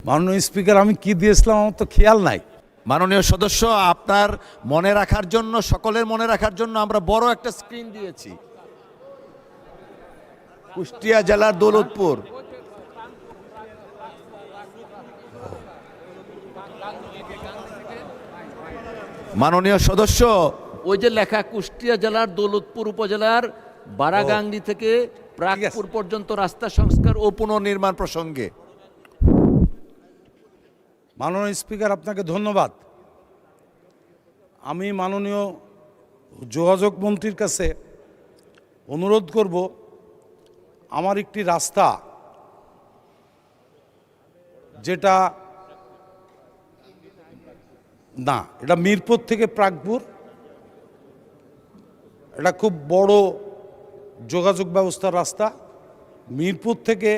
মাননীয় স্পিকার, আমি কি দিয়েছিলাম আমার তো খেয়াল নাই। মাননীয় সদস্য, আপনার মনে রাখার জন্য, সকলের মনে রাখার জন্য আমরা বড় একটা স্ক্রিন দিয়েছি। কুষ্টিয়া জেলার দৌলতপুর। মাননীয় সদস্য, ওই যে লেখা কুষ্টিয়া জেলার দৌলতপুর উপজেলার বারাগাংনি থেকে প্রাকপুর পর্যন্ত রাস্তা সংস্কার ও পুনর্নির্মাণ প্রসঙ্গে। মাননীয় স্পিকার, আপনাকে ধন্যবাদ। আমি মাননীয় যোগাযোগ মন্ত্রীর কাছে অনুরোধ করব, আমার একটি রাস্তা যেটা না, এটা মিরপুর থেকে প্রাকপুর, এটা খুব বড় যোগাযোগ ব্যবস্থার রাস্তা। মিরপুর থেকে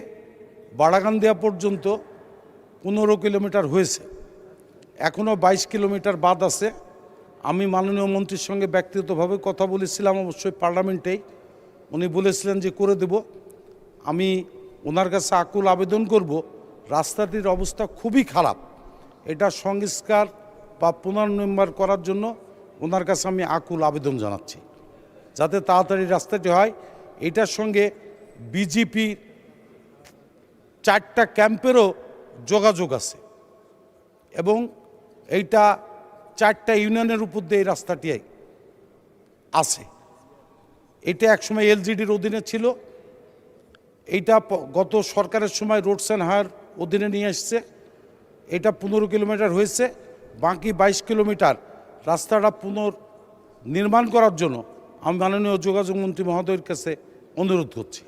বাড়াগান্দিয়া পর্যন্ত 15 কিলোমিটার হয়েছে, এখনও 22 কিলোমিটার বাদ আছে। আমি মাননীয় মন্ত্রীর সঙ্গে ব্যক্তিগতভাবে কথা বলেছিলাম, অবশ্যই পার্লামেন্টেই। উনি বলেছিলেন যে করে দেব। আমি ওনার কাছে আকুল আবেদন করব, রাস্তাটির অবস্থা খুবই খারাপ, এটা সংস্কার বা পুনর্নির্মাণ করার জন্য ওনার কাছে আমি আকুল আবেদন জানাচ্ছি, যাতে তাড়াতাড়ি রাস্তাটি হয়। এটার সঙ্গে বিজেপির 4টা ক্যাম্পেরও যোগাযোগ আছে এবং এইটা 4টা ইউনিয়নের উপর দিয়ে এই রাস্তাটি আছে। এটা একসময় এলজিডির অধীনে ছিল, এইটা গত সরকারের সময় রোডস অ্যান্ড হাইওয়ের অধীনে নিয়ে এসছে। এটা 15 কিলোমিটার হয়েছে, বাকি 22 কিলোমিটার রাস্তাটা পুনর্নির্মাণ করার জন্য আমি মাননীয় যোগাযোগ মন্ত্রী মহোদয়ের কাছে অনুরোধ করছি।